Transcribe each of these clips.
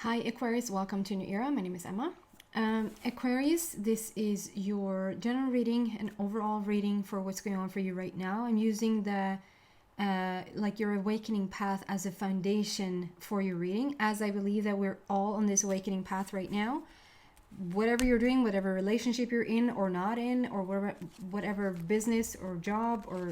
Hi Aquarius, welcome to New Era. My name is Emma. Aquarius, this is your general reading and overall reading for what's going on for you right now. I'm using the like your awakening path as a foundation for your reading, as I believe that we're all on this awakening path right now. Whatever you're doing, whatever relationship you're in or not in, or whatever business or job or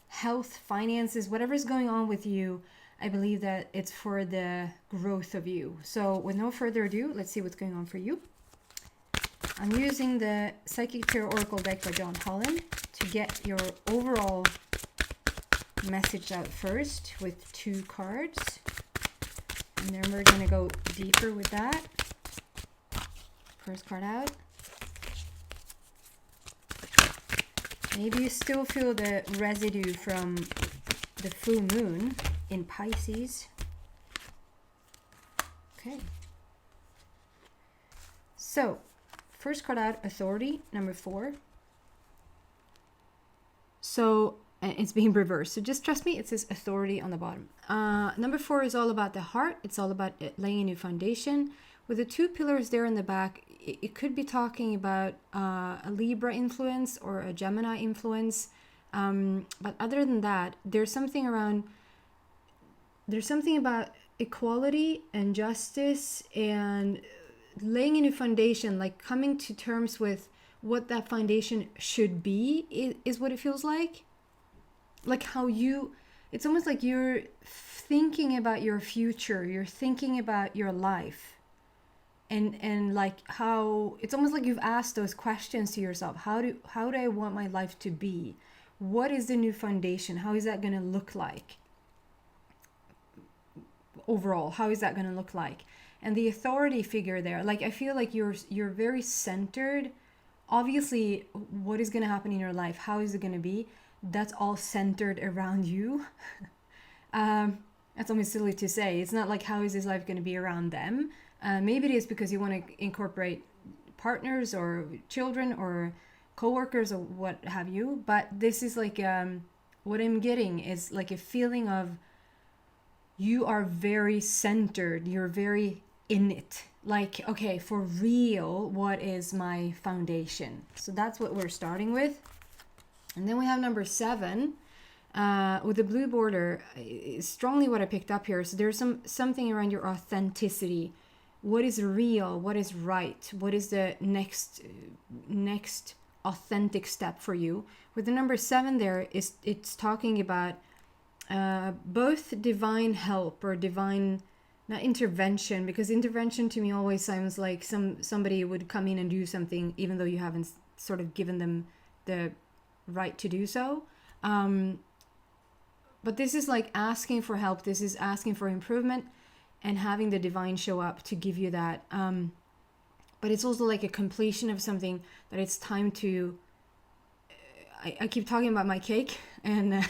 health, finances, whatever is going on with you, I believe that it's for the growth of you. So with no further ado, let's see what's going on for you. I'm using the Psychic Tarot Oracle deck by John Holland to get your overall message out first with 2 cards. And then we're going to go deeper with that. First card out. Maybe you still feel the residue from the full moon in Pisces. Okay. So, first card out, Authority, number 4. So, it's being reversed. So just trust me, it says Authority on the bottom. Number 4 is all about the heart. It's all about laying a new foundation. With the 2 pillars there in the back, it could be talking about a Libra influence or a Gemini influence. But other than that, there's something about equality and justice and laying a new foundation, like coming to terms with what that foundation should be is what it feels like. Like how it's almost like you're thinking about your future, you're thinking about your life. And like how it's almost like you've asked those questions to yourself. How do I want my life to be? What is the new foundation? How is that going to look like? Overall, how is that going to look like? And the authority figure there, like I feel like you're very centered. Obviously, what is going to happen in your life? How is it going to be? That's all centered around you. That's almost silly to say. It's not like how is this life going to be around them? Maybe it is because you want to incorporate partners or children or co-workers or what have you. But this is like what I'm getting is like a feeling of you are very centered. You're very in it. Like, okay, for real, what is my foundation? So that's what we're starting with. And then we have number 7 with the blue border. Is strongly what I picked up here. So there's something around your authenticity. What is real? What is right? What is the next authentic step for you? With the number 7 there, it's talking about both divine help or divine, not intervention, because intervention to me always sounds like somebody would come in and do something even though you haven't sort of given them the right to do so. But this is like asking for help. This is asking for improvement and having the divine show up to give you that. But it's also like a completion of something that it's time to... I keep talking about my cake, and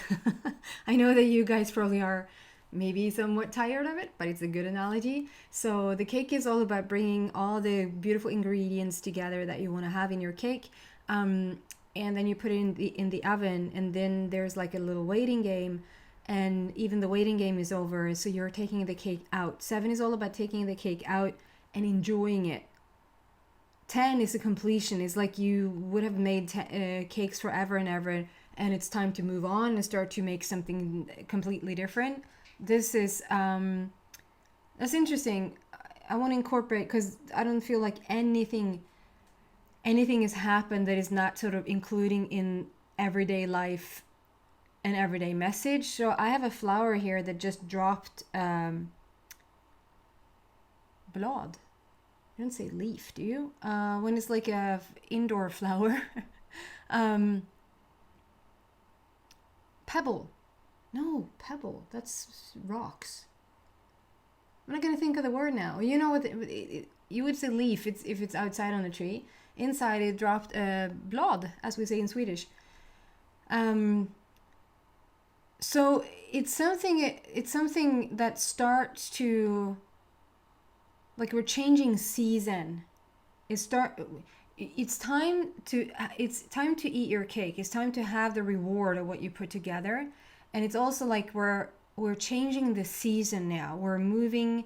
I know that you guys probably are maybe somewhat tired of it, but it's a good analogy. So the cake is all about bringing all the beautiful ingredients together that you want to have in your cake. And then you put it in the oven, and then there's like a little waiting game. And even the waiting game is over, so you're taking the cake out. 7 is all about taking the cake out and enjoying it. 10 is a completion. It's like you would have made cakes forever and ever, and it's time to move on and start to make something completely different. This is that's interesting. I want to incorporate, because I don't feel like anything has happened that is not sort of including in everyday life an everyday message. So I have a flower here that just dropped blood. You don't say leaf, do you? When it's like a indoor flower. Pebble. No, pebble. That's rocks. I'm not gonna think of the word now. You know what? You would say leaf. If it's outside on a tree. Inside it dropped blood, as we say in Swedish. So it's something that starts to, like, we're changing season. It's time to eat your cake. It's time to have the reward of what you put together. And it's also like we're changing the season now. We're moving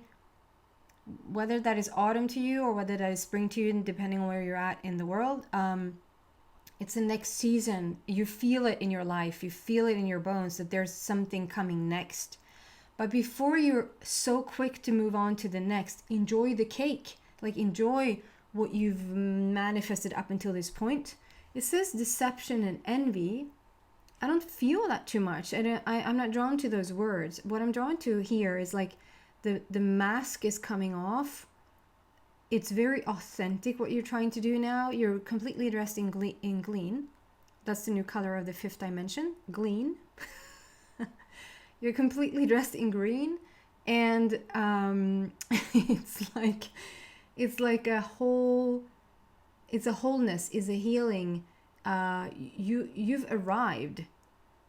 whether that is autumn to you or whether that is spring to you, depending on where you're at in the world. It's the next season. You feel it in your life. You feel it in your bones that there's something coming next. But before you're so quick to move on to the next, enjoy the cake. Like, enjoy what you've manifested up until this point. It says deception and envy. I don't feel that too much. I'm not drawn to those words. What I'm drawn to here is like the mask is coming off. It's very authentic what you're trying to do now. You're completely dressed in green. That's the new color of the 5th dimension, green. You're completely dressed in green, and it's like a whole. It's a wholeness. It's a healing. You've arrived.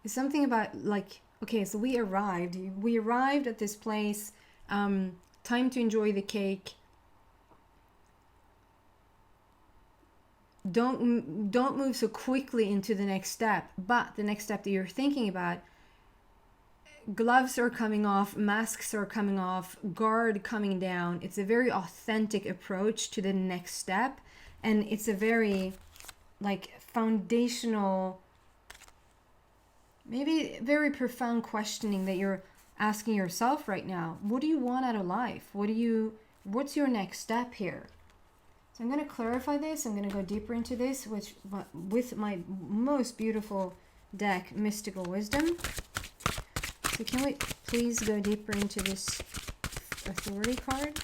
It's something about like, okay, so we arrived. We arrived at this place. Time to enjoy the cake. Don't move so quickly into the next step. But the next step that you're thinking about, gloves are coming off, masks are coming off, guard coming down. It's a very authentic approach to the next step, and it's a very like foundational, maybe very profound questioning that you're asking yourself right now. What do you want out of life? What's your next step here? So I'm going to clarify this. I'm going to go deeper into this with my most beautiful deck, Mystical Wisdom. So can we please go deeper into this authority card?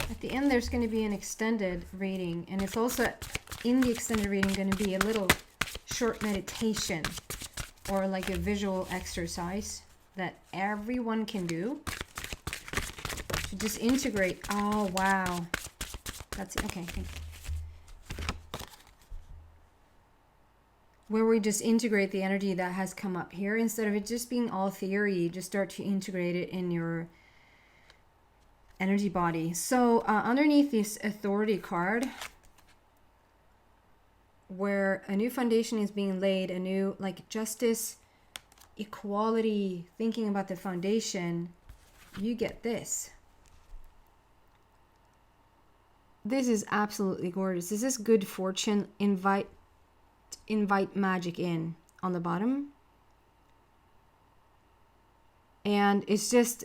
At the end, there's going to be an extended reading, and it's also in the extended reading going to be a little short meditation or like a visual exercise that everyone can do to just integrate. Oh, wow. That's it. Okay. Where we just integrate the energy that has come up here. Instead of it just being all theory, just start to integrate it in your energy body. So underneath this authority card, where a new foundation is being laid, a new like justice, equality, thinking about the foundation, you get this. This is absolutely gorgeous. This is good fortune. Invite magic in on the bottom. And it's just,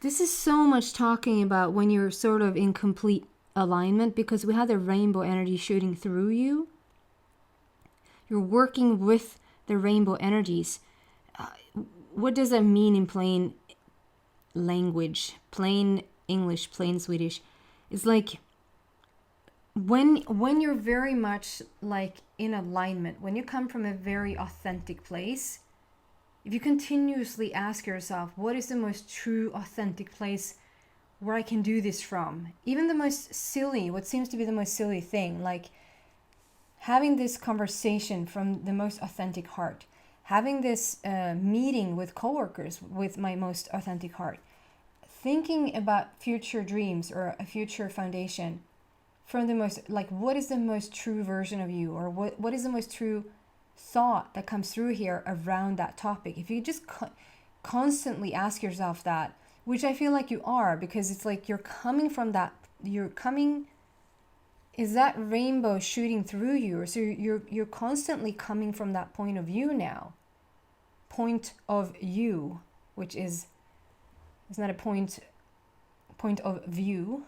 this is so much talking about when you're sort of in complete alignment, because we have the rainbow energy shooting through you. You're working with the rainbow energies. What does that mean in plain language, plain English, plain Swedish? It's like when you're very much like in alignment, when you come from a very authentic place, if you continuously ask yourself, what is the most true, authentic place where I can do this from? Even the most silly, what seems to be the most silly thing, like having this conversation from the most authentic heart, having this meeting with coworkers with my most authentic heart, thinking about future dreams or a future foundation from the most, like, what is the most true version of you, or what is the most true thought that comes through here around that topic. If you just constantly ask yourself that, which I feel like you are, because it's like you're coming from that, is that rainbow shooting through you? So you're constantly coming from that point of view now. Point of view, which is, it's not a point of view.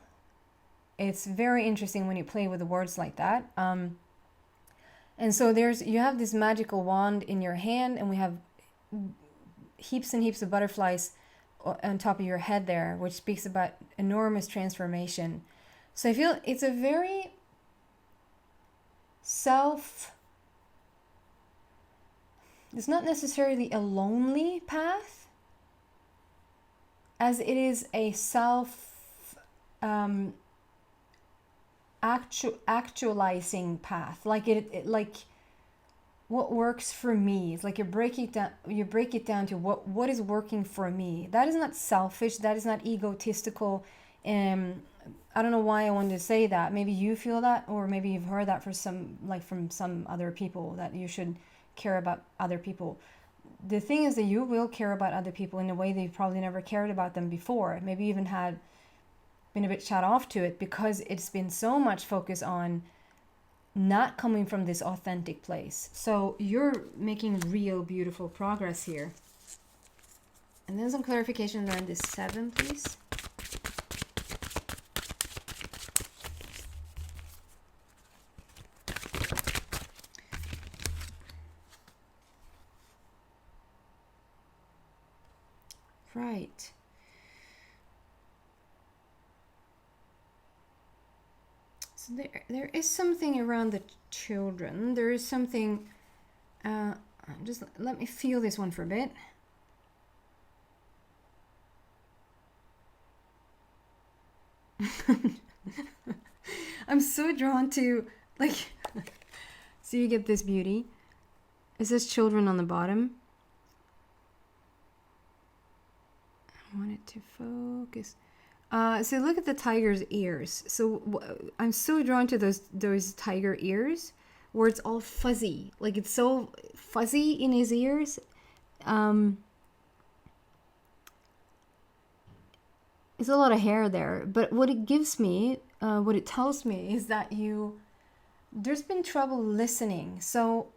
It's very interesting when you play with the words like that. And so you have this magical wand in your hand, and we have heaps and heaps of butterflies on top of your head there, which speaks about enormous transformation. So I feel it's a very it's not necessarily a lonely path, as it is a actualizing path. Like it like what works for me. It's like you break it down to what is working for me. That is not selfish, that is not egotistical. I don't know why I wanted to say that. Maybe you feel that, or maybe you've heard that for some, like from some other people, that you should care about other people. The thing is that you will care about other people in a way that you've probably never cared about them before. Maybe even had been a bit shut off to it because it's been so much focus on not coming from this authentic place. So you're making real beautiful progress here. And then some clarification around this 7, please. Right. So there is something around the children. There is something, just let me feel this one for a bit. I'm so drawn to, like, so you get this beauty. It says children on the bottom. I want it to focus. So look at the tiger's ears. So I'm so drawn to those tiger ears where it's all fuzzy. Like it's so fuzzy in his ears. It's a lot of hair there. But what it gives me, what it tells me is that there's been trouble listening. So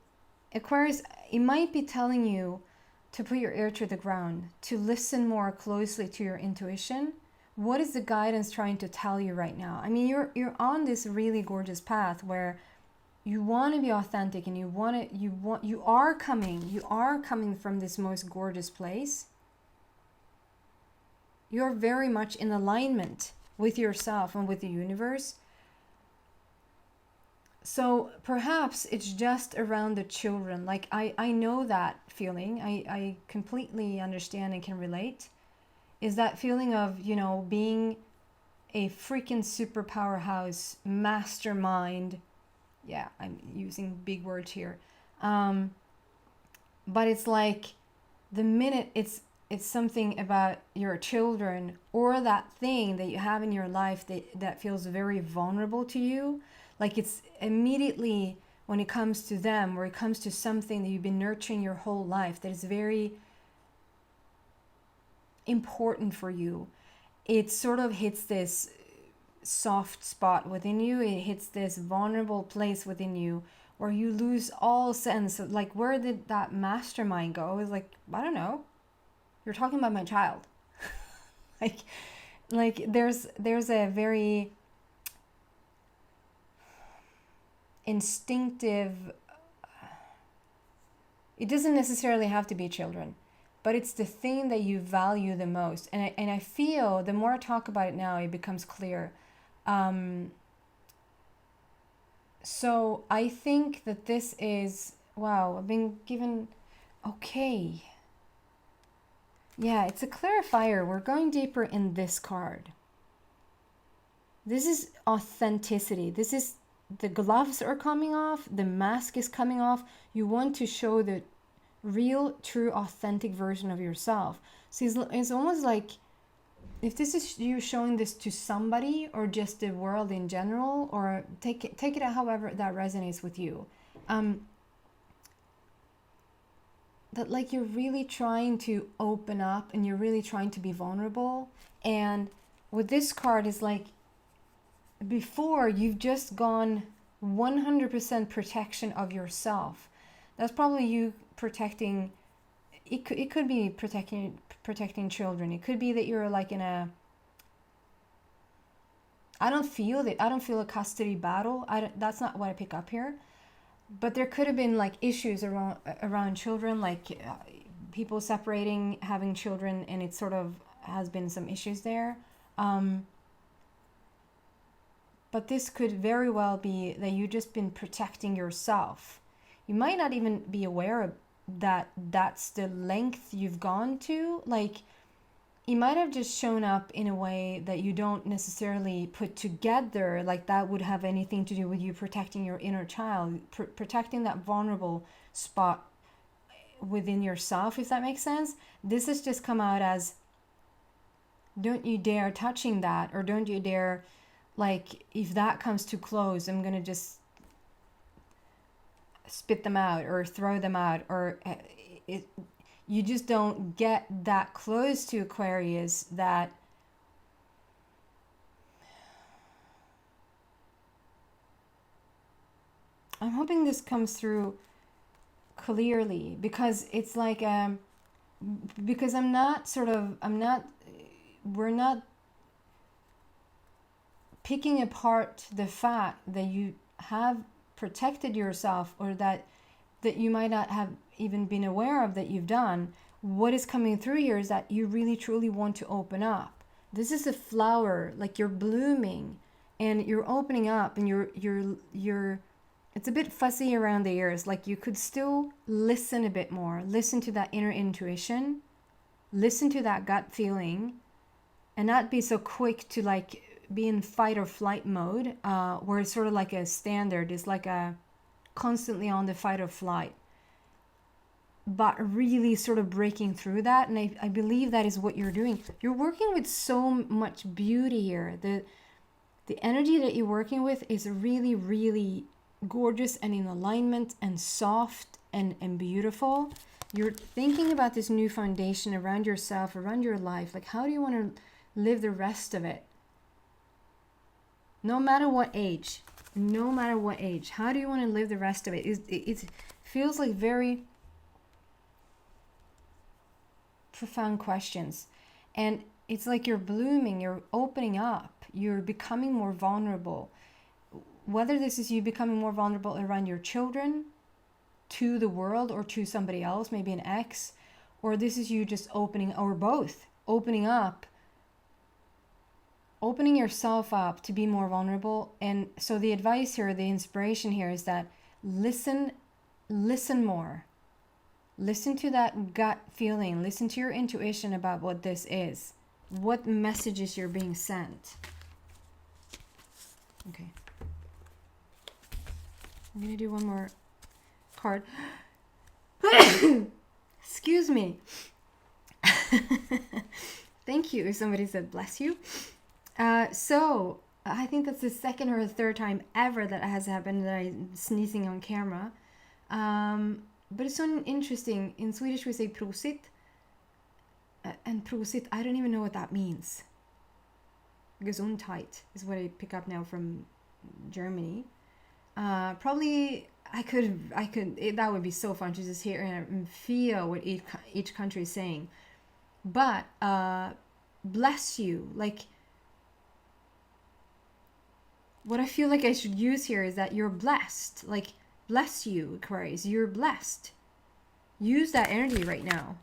Aquarius, it might be telling you to put your ear to the ground, to listen more closely to your intuition. What is the guidance trying to tell you right now? I mean, you're on this really gorgeous path where you want to be authentic, and you are coming from this most gorgeous place. You're very much in alignment with yourself and with the universe. So perhaps it's just around the children. Like I know that feeling. I completely understand and can relate. Is that feeling of, being a freaking super powerhouse mastermind. Yeah, I'm using big words here. But it's like the minute it's something about your children or that thing that you have in your life that feels very vulnerable to you, like it's immediately when it comes to them, or it comes to something that you've been nurturing your whole life that is very important for you, it sort of hits this soft spot within you. It hits this vulnerable place within you where you lose all sense of, like, where did that mastermind go? It's like, I don't know. You're talking about my child. like there's a very instinctive, it doesn't necessarily have to be children, but it's the thing that you value the most. And I feel the more I talk about it now, it becomes clear. So I think that this is, wow, I've been given, okay. Yeah, it's a clarifier. We're going deeper in this card. This is authenticity. This is, the gloves are coming off, the mask is coming off. You want to show the real, true, authentic version of yourself. So it's almost like, if this is you showing this to somebody or just the world in general, or take it out however that resonates with you, that like you're really trying to open up and you're really trying to be vulnerable. And with this card is like, before you've just gone 100% protection of yourself. That's probably you protecting, it could be protecting children. It could be that you're like in a, I don't feel a custody battle. That's not what I pick up here. But there could have been like issues around children, like people separating, having children, and it sort of has been some issues there. But this could very well be that you've just been protecting yourself. You might not even be aware of that that's the length you've gone to. Like, it might have just shown up in a way that you don't necessarily put together, like that would have anything to do with you protecting your inner child, protecting that vulnerable spot within yourself, if that makes sense. This has just come out as don't you dare touching that, or don't you dare, like, if that comes too close, I'm gonna just spit them out or throw them out, or you just don't get that close to Aquarius. That I'm hoping this comes through clearly, because it's like because we're not picking apart the fact that you have protected yourself, or that you might not have even been aware of that you've done. What is coming through here is that you really truly want to open up. This is a flower, like you're blooming and you're opening up, and you're it's a bit fuzzy around the ears. Like you could still listen a bit more, listen to that inner intuition, listen to that gut feeling, and not be so quick to like be in fight or flight mode, where it's sort of like a standard, it's like a constantly on the fight or flight, but really sort of breaking through that. And I believe that is what you're doing. You're working with so much beauty here. The energy that you're working with is really, really gorgeous and in alignment and soft and beautiful. You're thinking about this new foundation around yourself, around your life. Like, how do you want to live the rest of it? No matter what age, how do you want to live the rest of it? It feels like very profound questions. And it's like you're blooming, you're opening up, you're becoming more vulnerable. Whether this is you becoming more vulnerable around your children, to the world, or to somebody else, maybe an ex, or this is you just opening, or both, opening yourself up to be more vulnerable. And so the advice here, the inspiration here is that listen more. Listen to that gut feeling. Listen to your intuition about what this is. What messages you're being sent. Okay. I'm going to do one more card. Excuse me. Thank you. Somebody said bless you. So I think that's the second or the third time ever that has happened that I'm sneezing on camera. But it's so interesting. In Swedish we say prosit. And prosit, I don't even know what that means. Gesundheit is what I pick up now from Germany. Probably I could that would be so fun to just hear and feel what each country is saying. But bless you, like what I feel like I should use here is that you're blessed. Like, bless you, Aquarius, you're blessed. Use that energy right now.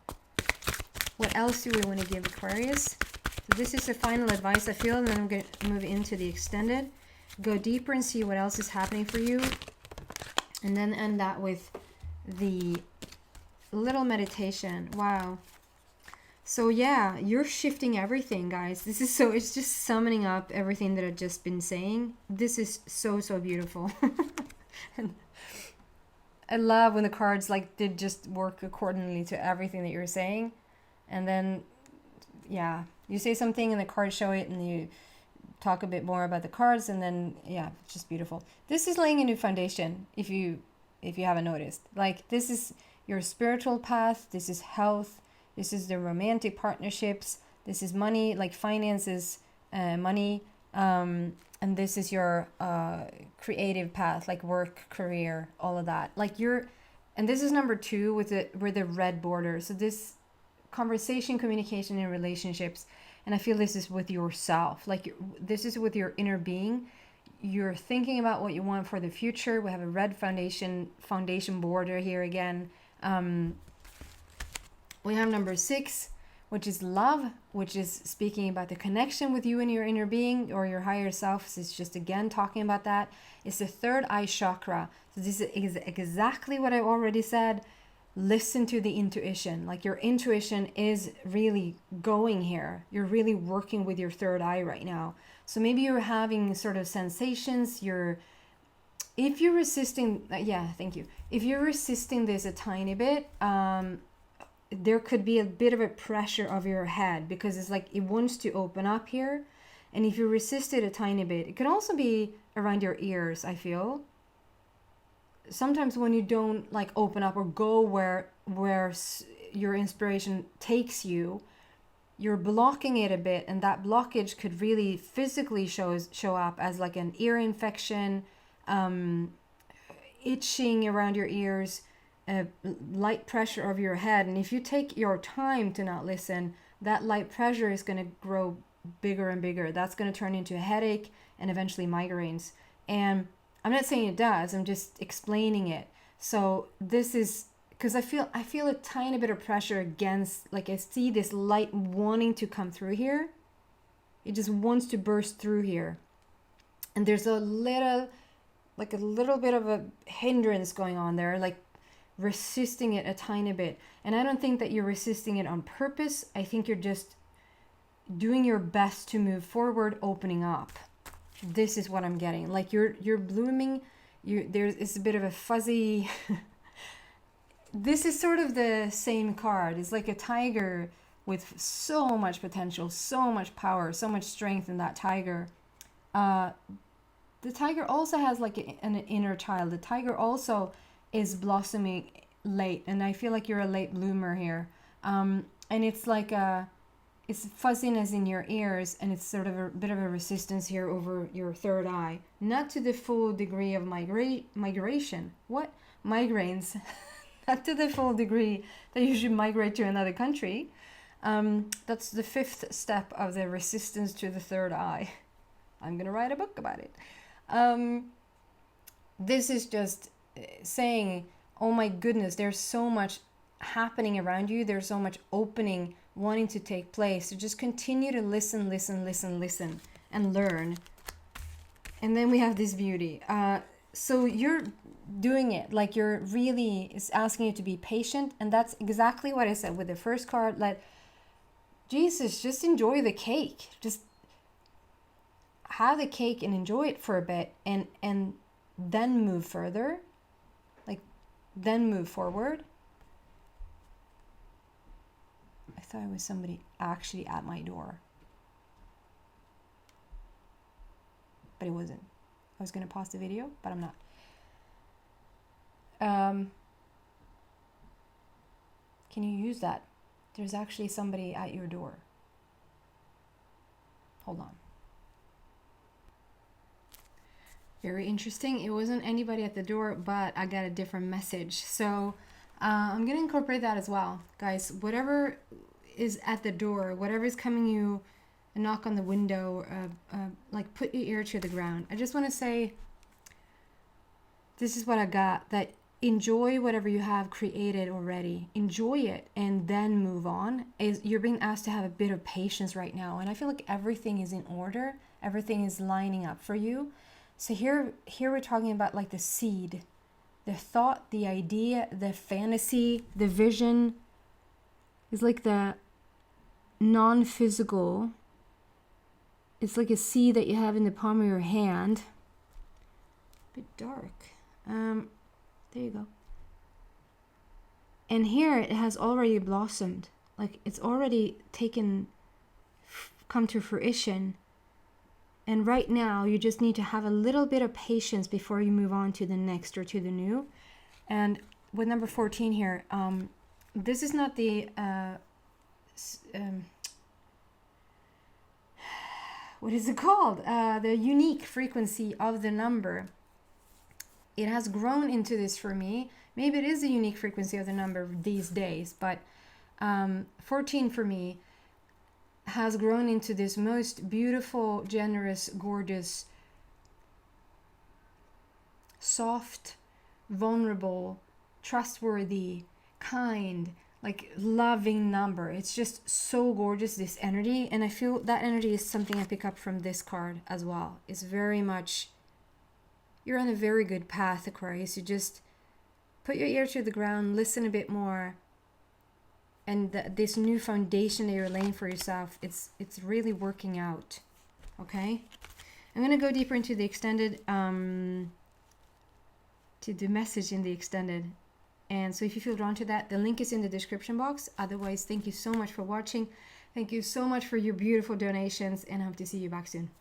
What else do we want to give Aquarius? So this is the final advice, I feel, and then I'm going to move into the extended. Go deeper and see what else is happening for you. And then end that with the little meditation. Wow. So yeah, you're shifting everything, guys. This is so, it's just summoning up everything that I've just been saying. This is so, so beautiful. And I love when the cards like did just work accordingly to everything that you're saying. And then, yeah, you say something and the cards show it, and you talk a bit more about the cards, and then, yeah, it's just beautiful. This is laying a new foundation, if you haven't noticed. Like, this is your spiritual path, this is health, this is the romantic partnerships, this is money, like finances, money, and this is your creative path, like work, career, all of that. Like and this is number 2 with the red border. So this conversation, communication, and relationships, and I feel this is with yourself. Like, this is with your inner being. You're thinking about what you want for the future. We have a red foundation border here again. We have number 6, which is love, which is speaking about the connection with you and your inner being or your higher self. It's just, again, talking about that. It's the third eye chakra. So this is exactly what I already said. Listen to the intuition. Like, your intuition is really going here. You're really working with your third eye right now. So maybe you're having sort of sensations. If you're resisting, yeah, thank you. If you're resisting this a tiny bit, there could be a bit of a pressure of your head, because it's like it wants to open up here. And if you resist it a tiny bit, it could also be around your ears, I feel. Sometimes when you don't like open up or go where your inspiration takes you, you're blocking it a bit, and that blockage could really physically show up as like an ear infection, itching around your ears, light pressure of your head. And if you take your time to not listen, that light pressure is going to grow bigger and bigger. That's going to turn into a headache and eventually migraines. And I'm not saying it does, I'm just explaining it. So this is because I feel a tiny bit of pressure against, like I see this light wanting to come through here. It just wants to burst through here. And there's a little bit of a hindrance going on there, like resisting it a tiny bit. And I don't think that you're resisting it on purpose. I think you're just doing your best to move forward, opening up. This is what I'm getting. Like you're blooming. There's a bit of a fuzzy. This is sort of the same card. It's like a tiger with so much potential, so much power, so much strength in that tiger. The tiger also has like an inner child. The tiger also is blossoming late, and I feel like you're a late bloomer here. And it's like it's fuzziness in your ears, and it's sort of a bit of a resistance here over your third eye. Not to the full degree of migration. What? Migraines. Not to the full degree that you should migrate to another country. That's the 5th step of the resistance to the third eye. I'm going to write a book about it. This is just saying, oh my goodness, there's so much happening around you. There's so much opening wanting to take place. So just continue to listen, and learn. And then we have this beauty. So you're doing it, like you're really, it's asking you to be patient. And that's exactly what I said with the first card. Like, Jesus, just enjoy the cake. Just have the cake and enjoy it for a bit, and then move further. Like, then move forward. I thought it was somebody actually at my door, but it wasn't. I was going to pause the video, but I'm not. Can you use that? There's actually somebody at your door. Hold on. Very interesting. It wasn't anybody at the door, but I got a different message. So I'm going to incorporate that as well. Guys, whatever is at the door, whatever is coming you, a knock on the window, like put your ear to the ground. I just want to say, this is what I got, that enjoy whatever you have created already. Enjoy it and then move on. You're being asked to have a bit of patience right now. And I feel like everything is in order. Everything is lining up for you. So here we're talking about like the seed, the thought, the idea, the fantasy, the vision. It's like the non-physical. It's like a seed that you have in the palm of your hand. A bit dark. There you go. And here it has already blossomed. Like it's already come to fruition. And right now you just need to have a little bit of patience before you move on to the next or to the new. And with number 14 here, this is not the what is it called? The unique frequency of the number. It has grown into this for me. Maybe it is a unique frequency of the number these days, but 14 for me has grown into this most beautiful, generous, gorgeous, soft, vulnerable, trustworthy, kind, like loving number. It's just so gorgeous, this energy. And I feel that energy is something I pick up from this card as well. It's very much, you're on a very good path, Aquarius. You just put your ear to the ground, listen a bit more. And this new foundation that you're laying for yourself, it's really working out. Okay? I'm going to go deeper into the extended, to the message in the extended. And so if you feel drawn to that, the link is in the description box. Otherwise, thank you so much for watching. Thank you so much for your beautiful donations, and I hope to see you back soon.